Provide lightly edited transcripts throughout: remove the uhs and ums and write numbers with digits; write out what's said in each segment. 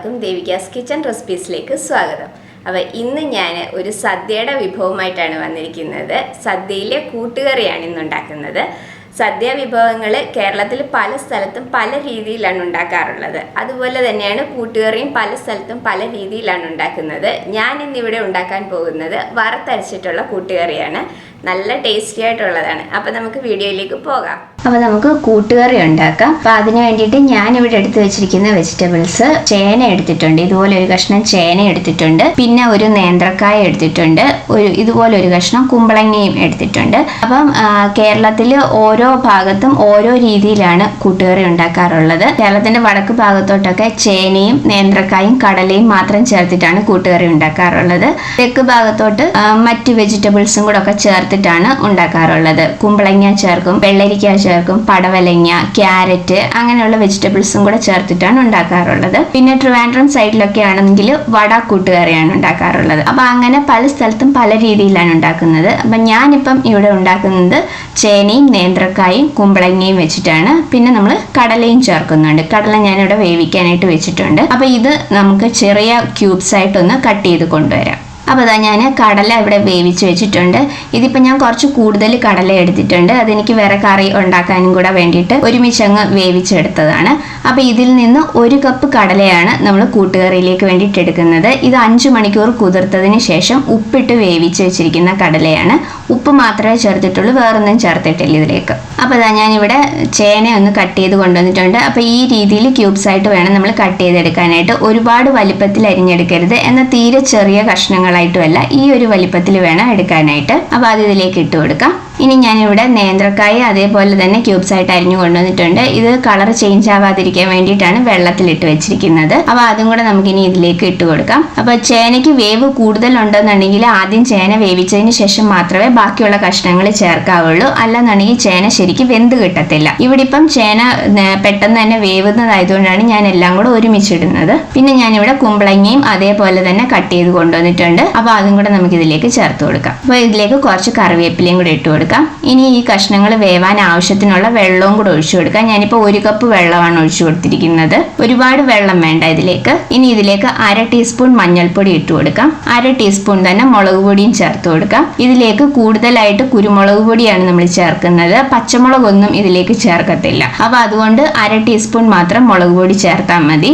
എല്ലാവർക്കും ദേവികാസ് കിച്ചൺ റെസിപ്പീസിലേക്ക് സ്വാഗതം. അപ്പോൾ ഇന്ന് ഞാൻ ഒരു സദ്യയുടെ വിഭവമായിട്ടാണ് വന്നിരിക്കുന്നത്. സദ്യയിലെ കൂട്ടുകറിയാണ് ഇന്ന് ഉണ്ടാക്കുന്നത്. സദ്യ വിഭവങ്ങൾ കേരളത്തിൽ പല സ്ഥലത്തും പല രീതിയിലാണ് ഉണ്ടാക്കാറുള്ളത്. അതുപോലെ തന്നെയാണ് കൂട്ടുകറിയും പല സ്ഥലത്തും പല രീതിയിലാണ് ഉണ്ടാക്കുന്നത്. ഞാൻ ഇന്നിവിടെ ഉണ്ടാക്കാൻ പോകുന്നത് വറുത്തരച്ചിട്ടുള്ള കൂട്ടുകറിയാണ്. നല്ല ടേസ്റ്റി ആയിട്ടുള്ളതാണ്. അപ്പോൾ നമുക്ക് വീഡിയോയിലേക്ക് പോകാം. അപ്പോൾ നമുക്ക് കൂട്ടുകറി ഉണ്ടാക്കാം. അപ്പോൾ അതിന് വേണ്ടിയിട്ട് ഞാനിവിടെ എടുത്തു വെച്ചിരിക്കുന്ന വെജിറ്റബിൾസ്, ചേന എടുത്തിട്ടുണ്ട്, ഇതുപോലെ ഒരു കഷ്ണം ചേന എടുത്തിട്ടുണ്ട്, പിന്നെ ഒരു നേന്ത്രക്കായ എടുത്തിട്ടുണ്ട്, ഇതുപോലെ ഒരു കഷ്ണം കുമ്പളങ്ങയും എടുത്തിട്ടുണ്ട്. അപ്പം കേരളത്തിൽ ഓരോ ഭാഗത്തും ഓരോ രീതിയിലാണ് കൂട്ടുകറി ഉണ്ടാക്കാറുള്ളത്. കേരളത്തിന്റെ വടക്ക് ഭാഗത്തോട്ടൊക്കെ ചേനയും നേന്ത്രക്കായും കടലയും മാത്രം ചേർത്തിട്ടാണ് കൂട്ടുകറി ഉണ്ടാക്കാറുള്ളത്. തെക്ക് ഭാഗത്തോട്ട് മറ്റ് വെജിറ്റബിൾസും കൂടെ ഒക്കെ ചേർത്തിട്ടാണ് ഉണ്ടാക്കാറുള്ളത്. കുമ്പളങ്ങ ചേർക്കും, വെള്ളരിക്ക ചേർക്കും, പടവലങ്ങ, ക്യാരറ്റ് അങ്ങനെയുള്ള വെജിറ്റബിൾസും കൂടെ ചേർത്തിട്ടാണ് ഉണ്ടാക്കാറുള്ളത്. പിന്നെ ട്രിവാൻഡ്രം സൈഡിലൊക്കെ ആണെങ്കിൽ വട കൂട്ടുകറിയാണ് ഉണ്ടാക്കാറുള്ളത്. അപ്പൊ അങ്ങനെ പല സ്ഥലത്തും പല രീതിയിലാണ് ഉണ്ടാക്കുന്നത്. അപ്പൊ ഞാനിപ്പം ഇവിടെ ഉണ്ടാക്കുന്നത് ചേനയും നേന്ത്രക്കായും കുമ്പളങ്ങയും വെച്ചിട്ടാണ്. പിന്നെ നമ്മൾ കടലയും ചേർക്കുന്നുണ്ട്. കടല ഞാനിവിടെ വേവിക്കാനായിട്ട് വെച്ചിട്ടുണ്ട്. അപ്പൊ ഇത് നമുക്ക് ചെറിയ ക്യൂബ്സ് ആയിട്ടൊന്ന് കട്ട് ചെയ്ത് കൊണ്ടുവരാം. അപ്പോൾ അതാ ഞാൻ കടല ഇവിടെ വേവിച്ച് വെച്ചിട്ടുണ്ട്. ഇതിപ്പോൾ ഞാൻ കുറച്ച് കൂടുതൽ കടല എടുത്തിട്ടുണ്ട്. അതെനിക്ക് വേറെ കറി ഉണ്ടാക്കാനും കൂടെ വേണ്ടിയിട്ട് ഒരുമിച്ചങ്ങ് വേവിച്ചെടുത്തതാണ്. അപ്പോൾ ഇതിൽ നിന്ന് 1 കപ്പ് കടലയാണ് നമ്മൾ കൂട്ടുകറിയിലേക്ക് വേണ്ടിയിട്ട് എടുക്കുന്നത്. ഇത് 5 മണിക്കൂർ കുതിർത്തതിന് ശേഷം ഉപ്പിട്ട് വേവിച്ച് വെച്ചിരിക്കുന്ന കടലയാണ്. ഉപ്പ് മാത്രമേ ചേർത്തിട്ടുള്ളൂ, വേറൊന്നും ചേർത്തിട്ടില്ല ഇതിലേക്ക്. അപ്പോൾ അതാ ഞാനിവിടെ ചേന ഒന്ന് കട്ട് ചെയ്ത് കൊണ്ടുവന്നിട്ടുണ്ട്. അപ്പോൾ ഈ രീതിയിൽ ക്യൂബ്സ് ആയിട്ട് വേണം നമ്മൾ കട്ട് ചെയ്തെടുക്കാനായിട്ട്. ഒരുപാട് വലിപ്പത്തിൽ അരിഞ്ഞെടുക്കരുത്, എന്നാൽ തീരെ ചെറിയ കഷ്ണങ്ങളായിട്ടുമല്ല, ഈ ഒരു വലിപ്പത്തിൽ വേണം എടുക്കാനായിട്ട്. അപ്പോൾ അത് ഇതിലേക്ക് ഇട്ട് കൊടുക്കാം. ഇനി ഞാനിവിടെ നേന്ത്രക്കായ അതേപോലെ തന്നെ ക്യൂബ്സ് ആയിട്ട് അരിഞ്ഞു കൊണ്ടുവന്നിട്ടുണ്ട്. ഇത് കളർ ചേഞ്ച് ആവാതിരിക്കാൻ വേണ്ടിയിട്ടാണ് വെള്ളത്തിലിട്ട് വെച്ചിരിക്കുന്നത്. അപ്പോൾ അതും കൂടെ നമുക്കിനി ഇതിലേക്ക് ഇട്ട് കൊടുക്കാം. അപ്പോൾ ചേനയ്ക്ക് വേവ് കൂടുതൽ ഉണ്ടെന്നുണ്ടെങ്കിൽ ആദ്യം ചേന വേവിച്ചതിന് ശേഷം മാത്രമേ ബാക്കിയുള്ള കഷ്ണങ്ങൾ ചേർക്കാവുള്ളൂ. അല്ലെന്നുണ്ടെങ്കിൽ ചേന ശരിക്കും വെന്ത് കിട്ടത്തില്ല. ഇവിടെ ഇപ്പം ചേന പെട്ടെന്ന് തന്നെ വേവുന്നതായതുകൊണ്ടാണ് ഞാൻ എല്ലാം കൂടെ ഒരുമിച്ചിടുന്നത്. പിന്നെ ഞാനിവിടെ കുമ്പളങ്ങയും അതേപോലെ തന്നെ കട്ട് ചെയ്ത് കൊണ്ടുവന്നിട്ടുണ്ട്. അപ്പോൾ അതും കൂടെ നമുക്ക് ഇതിലേക്ക് ചേർത്ത് കൊടുക്കാം. അപ്പോൾ ഇതിലേക്ക് കുറച്ച് കറിവേപ്പിലയും കൂടെ ഇട്ട് കൊടുക്കാം. ഇനി ഈ കഷ്ണങ്ങൾ വേവാൻ ആവശ്യത്തിനുള്ള വെള്ളവും കൂടെ ഒഴിച്ചു കൊടുക്കാം. ഞാനിപ്പോൾ 1 കപ്പ് വെള്ളമാണ് ഒഴിച്ചു കൊടുത്തിരിക്കുന്നത്. ഒരുപാട് വെള്ളം വേണ്ട ഇതിലേക്ക്. ഇനി ഇതിലേക്ക് 1/2 ടീസ്പൂൺ മഞ്ഞൾപ്പൊടി ഇട്ട് കൊടുക്കാം. 1/2 ടീസ്പൂൺ തന്നെ മുളക് പൊടിയും ചേർത്ത് കൊടുക്കാം. ഇതിലേക്ക് കൂടുതലായിട്ട് കുരുമുളക് പൊടിയാണ് നമ്മൾ ചേർക്കുന്നത്. പച്ചമുളകൊന്നും ഇതിലേക്ക് ചേർക്കത്തില്ല. അപ്പൊ അതുകൊണ്ട് 1/2 ടീസ്പൂൺ മാത്രം മുളക് പൊടി ചേർത്താൽ മതി.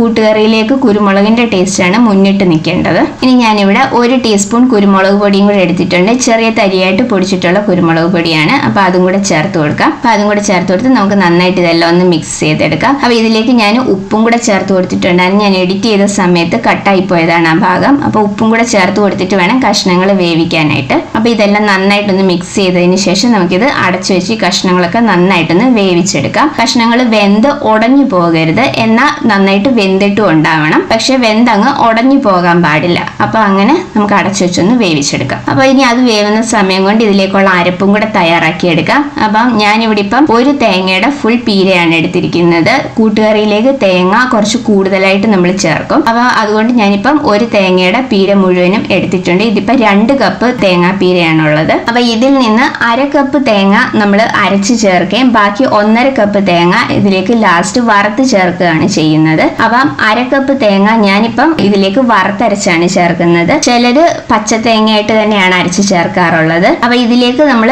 കൂട്ടുകറിയിലേക്ക് കുരുമുളകിന്റെ ടേസ്റ്റ് ആണ് മുന്നിട്ട് നിൽക്കേണ്ടത്. ഇനി ഞാനിവിടെ 1 ടീസ്പൂൺ കുരുമുളക് പൊടിയും കൂടെ എടുത്തിട്ടുണ്ട്. ചെറിയ തരിയായിട്ട് പൊടിച്ചിട്ടുള്ള കുരുമുളക് പൊടിയാണ്. അപ്പൊ അതും കൂടെ ചേർത്ത് കൊടുക്കാം. അപ്പൊ അതും കൂടെ ചേർത്ത് കൊടുത്ത് നമുക്ക് നന്നായിട്ട് ഇതെല്ലാം ഒന്ന് മിക്സ് ചെയ്തെടുക്കാം. അപ്പൊ ഇതിലേക്ക് ഞാൻ ഉപ്പും കൂടെ ചേർത്ത് കൊടുത്തിട്ടുണ്ടായിരുന്നു. ഞാൻ എഡിറ്റ് ചെയ്ത സമയത്ത് കട്ടായി പോയതാണ് ആ ഭാഗം. അപ്പൊ ഉപ്പും കൂടെ ചേർത്ത് കൊടുത്തിട്ട് വേണം കഷ്ണങ്ങൾ വേവിക്കാനായിട്ട്. അപ്പൊ ഇതെല്ലാം നന്നായിട്ടൊന്ന് മിക്സ് ചെയ്തതിന് ശേഷം നമുക്കിത് അടച്ചു വെച്ച് ഈ കഷ്ണങ്ങളൊക്കെ നന്നായിട്ടൊന്ന് വേവിച്ചെടുക്കാം. കഷ്ണങ്ങൾ വെന്ത് ഉടഞ്ഞു പോകരുത്, എന്നാൽ നന്നായിട്ട് വെന്തിട്ടും ഉണ്ടാവണം. പക്ഷെ വെന്തങ്ങ് ഉടഞ്ഞു പോകാൻ പാടില്ല. അപ്പൊ അങ്ങനെ നമുക്ക് അടച്ചു വെച്ചൊന്ന് വേവിച്ചെടുക്കാം. അപ്പൊ ഇനി അത് വേവുന്ന സമയം കൊണ്ട് ഇതിലേക്കുള്ള അരപ്പും കൂടെ തയ്യാറാക്കി എടുക്കാം. അപ്പം ഞാനിവിടെ ഇപ്പം 1 തേങ്ങയുടെ ഫുൾ പീരയാണ് എടുത്തിരിക്കുന്നത്. കൂട്ടുകറിയിലേക്ക് തേങ്ങ കുറച്ച് കൂടുതലായിട്ട് നമ്മൾ ചേർക്കും. അപ്പൊ അതുകൊണ്ട് ഞാനിപ്പം 1 തേങ്ങയുടെ പീര മുഴുവനും എടുത്തിട്ടുണ്ട്. ഇതിപ്പോ 2 കപ്പ് തേങ്ങാ പീരയാണുള്ളത്. അപ്പൊ ഇതിൽ നിന്ന് 1/2 കപ്പ് തേങ്ങ നമ്മൾ അരച്ച് ചേർക്കുകയും ബാക്കി 1/2 കപ്പ് തേങ്ങ ഇതിലേക്ക് ലാസ്റ്റ് വറുത്ത് ചേർക്കുകയാണ് ചെയ്യുന്നത്. അപ്പം 1/2 കപ്പ് തേങ്ങ ഞാനിപ്പം ഇതിലേക്ക് വറുത്തരച്ചാണ് ചേർക്കുന്നത്. ചിലര് പച്ച തേങ്ങയായിട്ട് തന്നെയാണ് അരച്ച് ചേർക്കാറുള്ളത്. അപ്പൊ ഇതിലേക്ക് നമ്മൾ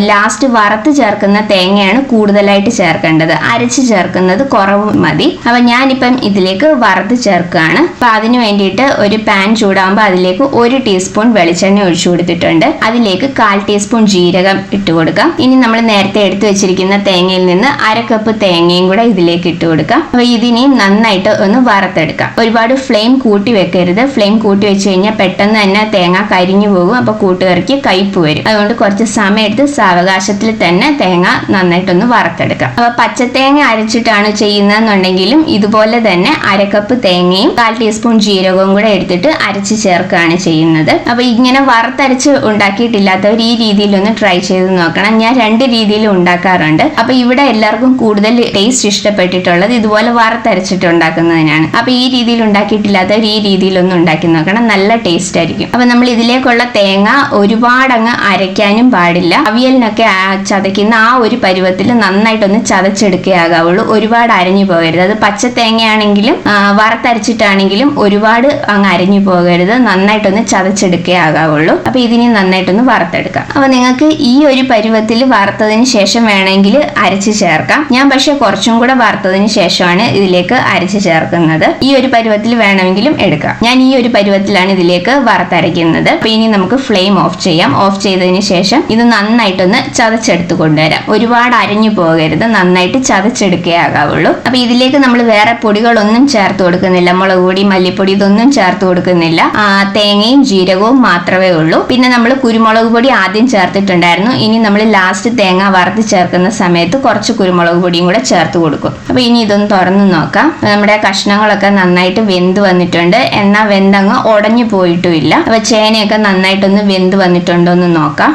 ലാസ്റ്റ് വറുത്ത് ചേർക്കുന്ന തേങ്ങയാണ് കൂടുതലായിട്ട് ചേർക്കേണ്ടത്. അരച്ച് ചേർക്കുന്നത് കുറവ് മതി. അപ്പൊ ഞാനിപ്പം ഇതിലേക്ക് വറുത്ത് ചേർക്കുകയാണ്. അപ്പൊ അതിന് വേണ്ടിയിട്ട് ഒരു പാൻ ചൂടാകുമ്പോൾ അതിലേക്ക് 1 ടീസ്പൂൺ വെളിച്ചെണ്ണ ഒഴിച്ചു കൊടുത്തിട്ടുണ്ട്. അതിലേക്ക് 1/4 ടീസ്പൂൺ ജീരകം ഇട്ട് കൊടുക്കാം. ഇനി നമ്മൾ നേരത്തെ എടുത്തു വെച്ചിരിക്കുന്ന തേങ്ങയിൽ നിന്ന് 1/2 കപ്പ് തേങ്ങയും കൂടെ ഇതിലേക്ക് ഇട്ട് കൊടുക്കാം. അപ്പൊ ഇതിനെയും നന്നായിട്ട് ഒന്ന് വറുത്തെടുക്കാം. ഒരുപാട് ഫ്ലെയിം കൂട്ടി വെക്കരുത്. ഫ്ലെയിം കൂട്ടി വെച്ച് കഴിഞ്ഞാൽ പെട്ടെന്ന് തന്നെ തേങ്ങ കരിഞ്ഞു പോകും. അപ്പൊ കൂട്ടുകറിക്ക് കയ്പ്പ് വരും. അതുകൊണ്ട് കുറച്ച് സമയം എടുത്ത് സാവകാശത്തിൽ തന്നെ തേങ്ങ നന്നായിട്ടൊന്ന് വറുത്തെടുക്കാം. അപ്പൊ പച്ചത്തേങ്ങ അരച്ചിട്ടാണ് ചെയ്യുന്നതെന്നുണ്ടെങ്കിലും ഇതുപോലെ തന്നെ 1/2 കപ്പ് തേങ്ങയും 1/4 ടീസ്പൂൺ ജീരകവും കൂടെ എടുത്തിട്ട് അരച്ച് ചേർക്കുകയാണ് ചെയ്യുന്നത്. അപ്പൊ ഇങ്ങനെ വറുത്തരച്ച് ഉണ്ടാക്കിയിട്ടില്ലാത്തവർ ഈ രീതിയിലൊന്ന് ട്രൈ ചെയ്ത് നോക്കണം. ഞാൻ 2 രീതിയിലും ഉണ്ടാക്കാറുണ്ട്. അപ്പൊ ഇവിടെ എല്ലാവർക്കും കൂടുതൽ ടേസ്റ്റ് ഇഷ്ടപ്പെട്ടിട്ടുള്ളത് ഇതുപോലെ വറുത്തരച്ചിട്ട് ഉണ്ടാക്കുന്നതിനാണ്. അപ്പൊ ഈ രീതിയിൽ ഉണ്ടാക്കിയിട്ടില്ലാത്തവർ ഈ രീതിയിലൊന്നും ഉണ്ടാക്കി നോക്കണം. ചേർക്കണം, നല്ല ടേസ്റ്റ് ആയിരിക്കും. അപ്പൊ നമ്മൾ ഇതിലേക്കുള്ള തേങ്ങ ഒരുപാട് അങ്ങ് അരയ്ക്കാനും പാടില്ല. അവിയലിനൊക്കെ ചതയ്ക്കുന്ന ആ ഒരു പരുവത്തിൽ നന്നായിട്ടൊന്ന് ചതച്ചെടുക്കുകയാകാവുള്ളൂ. ഒരുപാട് അരഞ്ഞു പോകരുത്. അത് പച്ച തേങ്ങയാണെങ്കിലും വറുത്തരച്ചിട്ടാണെങ്കിലും ഒരുപാട് അങ്ങ് അരഞ്ഞു പോകരുത്. നന്നായിട്ടൊന്ന് ചതച്ചെടുക്കുകയാകാവുള്ളൂ. അപ്പൊ ഇതിനി നന്നായിട്ടൊന്ന് വറുത്തെടുക്കാം. അപ്പൊ നിങ്ങൾക്ക് ഈ ഒരു പരുവത്തിൽ വറുത്തതിന് ശേഷം വേണമെങ്കിൽ അരച്ച് ചേർക്കാം. ഞാൻ പക്ഷെ കുറച്ചും കൂടെ വറുത്തതിന് ശേഷമാണ് ഇതിലേക്ക് അരച്ച് ചേർക്കുന്നത്. ഈ ഒരു പരുവത്തിൽ വേണമെങ്കിലും എടുക്കാം. ഞാൻ ഈ ഒരു പരുവത്തിലാണ് ഇതിലേക്ക് വറുത്തരയ്ക്കുന്നത്. അപ്പൊ ഇനി നമുക്ക് ഫ്ലെയിം ഓഫ് ചെയ്യാം. ഓഫ് ചെയ്തതിന് ശേഷം ഇത് നന്നായിട്ടൊന്ന് ചതച്ചെടുത്ത് കൊണ്ടുവരാം. ഒരുപാട് അരഞ്ഞു പോകരുത്, നന്നായിട്ട് ചതച്ചെടുക്കുകയാകാവുള്ളൂ. അപ്പൊ ഇതിലേക്ക് നമ്മൾ വേറെ പൊടികളൊന്നും ചേർത്ത് കൊടുക്കുന്നില്ല. മുളക് പൊടി, മല്ലിപ്പൊടി ഇതൊന്നും ചേർത്ത് കൊടുക്കുന്നില്ല. തേങ്ങയും ജീരകവും മാത്രമേ ഉള്ളൂ. പിന്നെ നമ്മൾ കുരുമുളക് പൊടി ആദ്യം ചേർത്തിട്ടുണ്ടായിരുന്നു. ഇനി നമ്മൾ ലാസ്റ്റ് തേങ്ങ വറുത്ത് ചേർക്കുന്ന സമയത്ത് കുറച്ച് കുരുമുളക് പൊടിയും കൂടെ ചേർത്ത് കൊടുക്കും. അപ്പൊ ഇനി ഇതൊന്ന് തുറന്ന് നോക്കാം. നമ്മുടെ കഷ്ണങ്ങളൊക്കെ നന്നായിട്ട് വെന്ത് വന്നിട്ടുണ്ട്. എന്നാൽ വെന്തങ്ങ് ഉടഞ്ഞു പോയിട്ടുമില്ല. അപ്പൊ ചേനയൊക്കെ നന്നായിട്ടൊന്ന് വെന്ത് വന്നിട്ടുണ്ടോ എന്ന് നോക്കാം.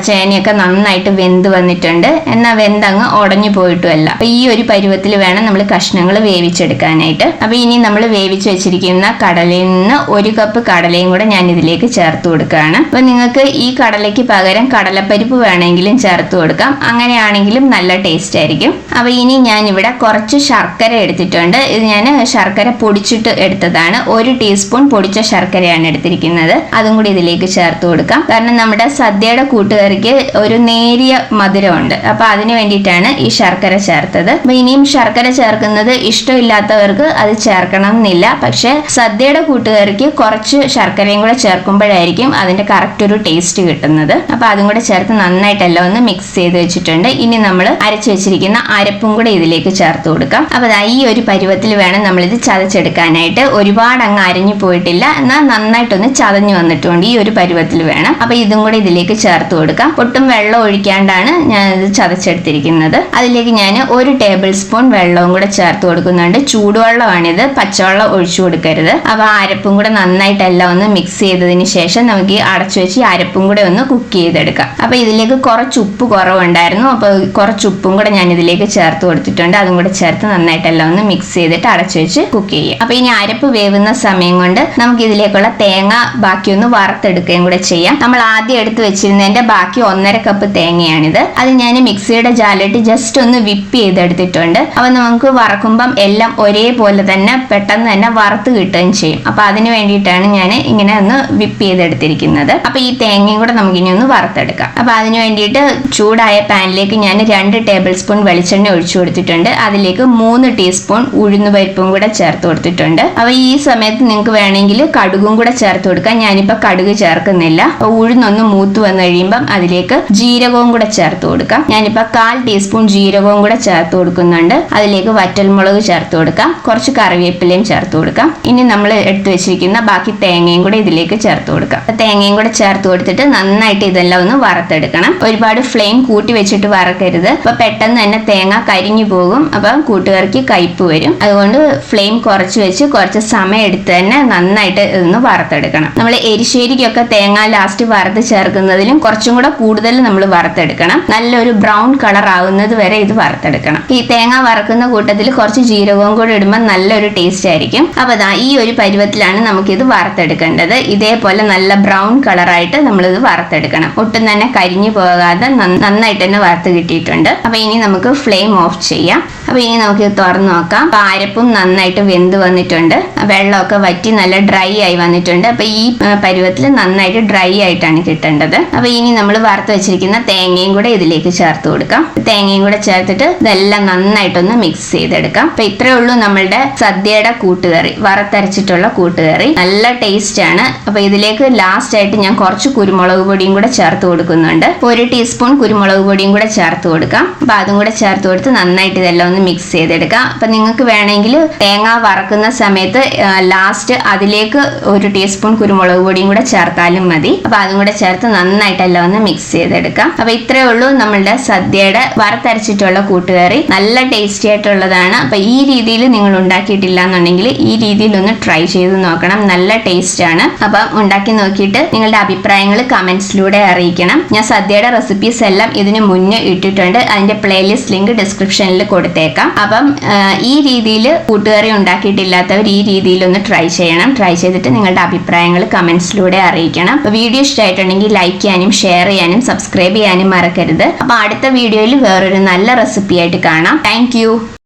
ചേനയൊക്കെ നന്നായിട്ട് വെന്ത് വന്നിട്ടുണ്ട്. എന്നാൽ വെന്തങ്ങ് ഉടഞ്ഞു പോയിട്ടുമല്ല. അപ്പൊ ഈ ഒരു പരുവത്തിൽ വേണം നമ്മൾ കഷ്ണങ്ങൾ വേവിച്ചെടുക്കാനായിട്ട്. അപ്പൊ ഇനി നമ്മൾ വേവിച്ച് വെച്ചിരിക്കുന്ന കടലയിൽ നിന്ന് 1 കപ്പ് കടലയും കൂടെ ഞാൻ ഇതിലേക്ക് ചേർത്ത് കൊടുക്കുകയാണ്. അപ്പൊ നിങ്ങൾക്ക് ഈ കടലയ്ക്ക് പകരം കടലപ്പരിപ്പ് വേണമെങ്കിലും ചേർത്ത് കൊടുക്കാം. അങ്ങനെയാണെങ്കിലും നല്ല ടേസ്റ്റ് ആയിരിക്കും. അപ്പൊ ഇനി ഞാൻ ഇവിടെ കുറച്ച് ശർക്കര എടുത്തിട്ടുണ്ട്. ഇത് ഞാൻ ശർക്കര പൊടിച്ചിട്ട് എടുത്തതാണ്. 1 ടീസ്പൂൺ പൊടിച്ച ശർക്കരയാണ് എടുത്തിരിക്കുന്നത്. അതും കൂടി ഇതിലേക്ക് ചേർത്ത് കൊടുക്കാം. കാരണം നമ്മുടെ സദ്യയുടെ കൂട്ടുകറിക്ക് ഒരു നേരിയ മധുരമുണ്ട്. അപ്പൊ അതിന് വേണ്ടിയിട്ടാണ് ഈ ശർക്കര ചേർത്തത്. അപ്പൊ ഇനിയും ശർക്കര ചേർക്കുന്നത് ഇഷ്ടമില്ലാത്തവർക്ക് അത് ചേർക്കണം എന്നില്ല. പക്ഷെ സദ്യയുടെ കൂട്ടുകറിക്ക് കുറച്ച് ശർക്കരയും കൂടെ ചേർക്കുമ്പോഴായിരിക്കും അതിന്റെ കറക്റ്റ് ഒരു ടേസ്റ്റ് കിട്ടുന്നത്. അപ്പൊ അതും കൂടെ ചേർത്ത് നന്നായിട്ടെല്ലാം ഒന്ന് മിക്സ് ചെയ്ത് വെച്ചിട്ടുണ്ട്. ഇനി നമ്മൾ അരച്ചു വെച്ചിരിക്കുന്ന അരപ്പും കൂടെ ഇതിലേക്ക് ചേർത്ത് കൊടുക്കാം. അപ്പൊ ഈ ഒരു പരുവത്തിൽ വേണം നമ്മളിത് ചതച്ചെടുക്കാനായിട്ട്. ഒരുപാട് അങ്ങ് അരഞ്ഞു പോയിട്ടില്ല, എന്നാൽ നന്നായിട്ടൊന്ന് ചതഞ്ഞു വന്നിട്ടുണ്ട്. ഈ ഒരു പരുവത്തിൽ വേണം. അപ്പൊ ഇതും കൂടെ ഇതിലേക്ക് ചേർത്ത് കൊടുക്കാം. ഒട്ടും വെള്ളം ഒഴിക്കാണ്ടാണ് ഞാൻ ഇത് ചതച്ചെടുത്തിരിക്കുന്നത്. അതിലേക്ക് ഞാൻ 1 ടേബിൾ സ്പൂൺ വെള്ളവും കൂടെ ചേർത്ത് കൊടുക്കുന്നുണ്ട്. ചൂടുവെള്ളമാണിത്, പച്ചവെള്ളം ഒഴിച്ചു കൊടുക്കരുത്. അപ്പൊ അരപ്പും കൂടെ നന്നായിട്ട് എല്ലാം ഒന്ന് മിക്സ് ചെയ്തതിന് ശേഷം നമുക്ക് ഈ അടച്ചു വെച്ച് അരപ്പും കൂടെ ഒന്ന് കുക്ക് ചെയ്തെടുക്കാം. അപ്പൊ ഇതിലേക്ക് കുറച്ച് ഉപ്പ് കുറവുണ്ടായിരുന്നു. അപ്പൊ കുറച്ച് ഉപ്പും കൂടെ ഞാൻ ഇതിലേക്ക് ചേർത്ത് കൊടുത്തിട്ടുണ്ട്. അതും കൂടെ ചേർത്ത് നന്നായിട്ട് എല്ലാം ഒന്ന് മിക്സ് ചെയ്തിട്ട് അടച്ചു വെച്ച് കുക്ക് ചെയ്യാം. അപ്പൊ ഇനി അരപ്പ് വേവുന്ന സമയം കൊണ്ട് നമുക്ക് ഇതിലേക്കുള്ള തേങ്ങ ബാക്കി ഒന്ന് വറുത്തെടുക്കുകയും കൂടെ ചെയ്യാം. നമ്മൾ ആദ്യം എടുത്ത് വെച്ചിരുന്നതിന്റെ ബാക്കി 1.5 കപ്പ് തേങ്ങയാണിത്. അത് ഞാൻ മിക്സിയുടെ ജാലിട്ട് ജസ്റ്റ് ഒന്ന് വിപ്പ് ചെയ്തെടുത്തിട്ടുണ്ട്. അപ്പൊ നമുക്ക് വറക്കുമ്പം എല്ലാം ഒരേപോലെ തന്നെ പെട്ടെന്ന് തന്നെ വറുത്ത് കിട്ടുകയും ചെയ്യും. അപ്പൊ അതിന് വേണ്ടിയിട്ടാണ് ഞാൻ ഇങ്ങനെ ഒന്ന് വിപ്പ് ചെയ്തെടുത്തിരിക്കുന്നത്. അപ്പൊ ഈ തേങ്ങയും കൂടെ നമുക്ക് ഇനി ഒന്ന് വറുത്തെടുക്കാം. അപ്പൊ അതിന് വേണ്ടിയിട്ട് ചൂടായ പാനിലേക്ക് ഞാൻ 2 ടേബിൾ സ്പൂൺ വെളിച്ചെണ്ണ ഒഴിച്ചു കൊടുത്തിട്ടുണ്ട്. അതിലേക്ക് 3 ടീസ്പൂൺ ഉഴുന്നുപരിപ്പും കൂടെ ചേർത്ത് കൊടുത്തിട്ടുണ്ട്. അപ്പൊ ഈ സമയത്ത് നിങ്ങൾക്ക് വേണമെങ്കിൽ കടുകും കൂടെ ചേർത്ത് കൊടുക്കാം. ഞാനിപ്പോ കടുക് ചേർക്കുന്നില്ല. ഉഴുന്നൊന്ന് മൂത്ത് വന്നു കഴിയുമ്പോൾ അതിലേക്ക് ജീരകവും കൂടെ ചേർത്ത് കൊടുക്കാം. ഞാനിപ്പോ 1/4 ടീസ്പൂൺ ജീരകവും കൂടെ ചേർത്ത് കൊടുക്കുന്നുണ്ട്. അതിലേക്ക് വറ്റൽമുളക് ചേർത്ത് കൊടുക്കാം. കുറച്ച് കറിവേപ്പിലയും ചേർത്ത് കൊടുക്കാം. ഇനി നമ്മൾ എടുത്തു വെച്ചിരിക്കുന്ന ബാക്കി തേങ്ങയും കൂടെ ഇതിലേക്ക് ചേർത്ത് കൊടുക്കാം. തേങ്ങയും കൂടെ ചേർത്ത് കൊടുത്തിട്ട് നന്നായിട്ട് ഇതെല്ലാം ഒന്ന് വറുത്തെടുക്കണം. ഒരുപാട് ഫ്ലെയിം കൂട്ടി വെച്ചിട്ട് വറക്കരുത്. അപ്പൊ പെട്ടെന്ന് തന്നെ തേങ്ങ കരിഞ്ഞു പോകും. അപ്പൊ കൂട്ടുകറിക്ക് കയ്പ്പ് വരും. അതുകൊണ്ട് ഫ്ലെയിം കുറച്ച് വെച്ച് കുറച്ച് സമയം എടുത്ത് തന്നെ നന്നായിട്ട് ഇതൊന്ന് വറുത്തെടുക്കണം. നമ്മൾ എരിശ്ശേരിക്കൊക്കെ തേങ്ങ ലാസ്റ്റ് വറുത്ത് ചേർക്കുന്നതിലും കുറച്ചും കൂടെ കൂടുതൽ നമ്മൾ വറുത്തെടുക്കണം. നല്ലൊരു ബ്രൗൺ കളർ ആവുന്നത് വരെ ഇത് വറുത്തെടുക്കണം. ഈ തേങ്ങ വറക്കുന്ന കൂട്ടത്തിൽ കുറച്ച് ജീരകവും കൂടെ ഇടുമ്പോൾ നല്ലൊരു ടേസ്റ്റ് ആയിരിക്കും. അപ്പൊ ഈ ഒരു പരുവത്തിലാണ് നമുക്കിത് വറുത്തെടുക്കേണ്ടത്. ഇതേപോലെ നല്ല ബ്രൗൺ കളറായിട്ട് നമ്മളിത് വറുത്തെടുക്കണം. ഒട്ടും തന്നെ കരിഞ്ഞു പോകാതെ നന്നായിട്ട് തന്നെ വറുത്ത് കിട്ടിയിട്ടുണ്ട്. അപ്പൊ ഇനി നമുക്ക് ഫ്ലെയിം ഓഫ് ചെയ്യാം. അപ്പൊ ഇനി നമുക്ക് ഇത് തുറന്നു നോക്കാം. അപ്പൊ അരപ്പും നന്നായിട്ട് വെന്ത് വന്നിട്ടുണ്ട്. വെള്ളമൊക്കെ വറ്റി നല്ല ഡ്രൈ ആയി വന്നിട്ടുണ്ട്. അപ്പൊ ഈ പരുവത്തിൽ നന്നായിട്ട് ഡ്രൈ ആയിട്ടാണ് കിട്ടേണ്ടത്. അപ്പൊ ഇനി നമ്മൾ വറുത്ത് വെച്ചിരിക്കുന്ന തേങ്ങയും കൂടെ ഇതിലേക്ക് ചേർത്ത് കൊടുക്കാം. തേങ്ങയും കൂടെ ചേർത്തിട്ട് ഇതെല്ലാം നന്നായിട്ടൊന്ന് മിക്സ് ചെയ്തെടുക്കാം. അപ്പൊ ഇത്രയേ ഉള്ളൂ നമ്മളുടെ സദ്യയുടെ കൂട്ടുകറി, വറുത്തരച്ചിട്ടുള്ള കൂട്ടുകറി. നല്ല ടേസ്റ്റ് ആണ്. അപ്പൊ ഇതിലേക്ക് ലാസ്റ്റ് ആയിട്ട് ഞാൻ കുറച്ച് കുരുമുളക് പൊടിയും കൂടെ ചേർത്ത് കൊടുക്കുന്നുണ്ട്. 1 ടീസ്പൂൺ കുരുമുളക് പൊടിയും കൂടെ ചേർത്ത് കൊടുക്കാം. അപ്പൊ അതും കൂടെ ചേർത്ത് കൊടുത്ത് നന്നായിട്ട് ഇതെല്ലാം ഒന്ന് മിക്സ് ചെയ്തെടുക്കാം. അപ്പൊ നിങ്ങൾക്ക് വേണമെങ്കിൽ തേങ്ങ വറക്കുന്ന സമയത്ത് ലാസ്റ്റ് അതിലേക്ക് 1 ടീസ്പൂൺ കുരുമുളക് പൊടിയും കൂടെ ചേർത്താലും മതി. അപ്പൊ അതും കൂടെ ചേർത്ത് നന്നായിട്ട് എല്ലാം ഒന്ന് മിക്സ് ചെയ്തെടുക്കാം. അപ്പൊ ഇത്രയേ ഉള്ളൂ നമ്മളുടെ സദ്യയുടെ വറുത്തരച്ചിട്ടുള്ള കൂട്ടുകറി. നല്ല ടേസ്റ്റി ആയിട്ടുള്ളതാണ്. അപ്പൊ ഈ രീതിയിൽ നിങ്ങൾ ഉണ്ടാക്കിയിട്ടില്ല എന്നുണ്ടെങ്കിൽ ഈ രീതിയിൽ ഒന്ന് ട്രൈ ചെയ്ത് നോക്കണം. നല്ല ടേസ്റ്റ് ആണ്. അപ്പം ഉണ്ടാക്കി നോക്കിയിട്ട് നിങ്ങളുടെ അഭിപ്രായങ്ങൾ കമന്റ്സിലൂടെ അറിയിക്കണം. ഞാൻ സദ്യയുടെ റെസിപ്പീസ് എല്ലാം ഇതിന് മുന്നേ ഇട്ടിട്ടുണ്ട്. അതിന്റെ പ്ലേലിസ്റ്റ് ലിങ്ക് ഡിസ്ക്രിപ്ഷനിൽ കൊടുത്തേക്കാം. അപ്പം ഈ രീതിയിൽ കൂട്ടുകറി ഉണ്ടാക്കിയിട്ടില്ലാത്തവർ ഈ രീതിയിൽ ഒന്ന് ട്രൈ ചെയ്യണം. ട്രൈ ചെയ്തിട്ട് നിങ്ങളുടെ അഭിപ്രായങ്ങൾ കമന്റ്സിലൂടെ അറിയിക്കണം. വീഡിയോ ഇഷ്ടമായിട്ടുണ്ടെങ്കിൽ ലൈക്ക് ചെയ്യാനും ഷെയർ ചെയ്യാനും സബ്സ്ക്രൈബ് ചെയ്യാനും മറക്കരുത്. അപ്പൊ അടുത്ത വീഡിയോയിൽ വേറൊരു നല്ല റെസിപ്പി ആയിട്ട് കാണാം. താങ്ക്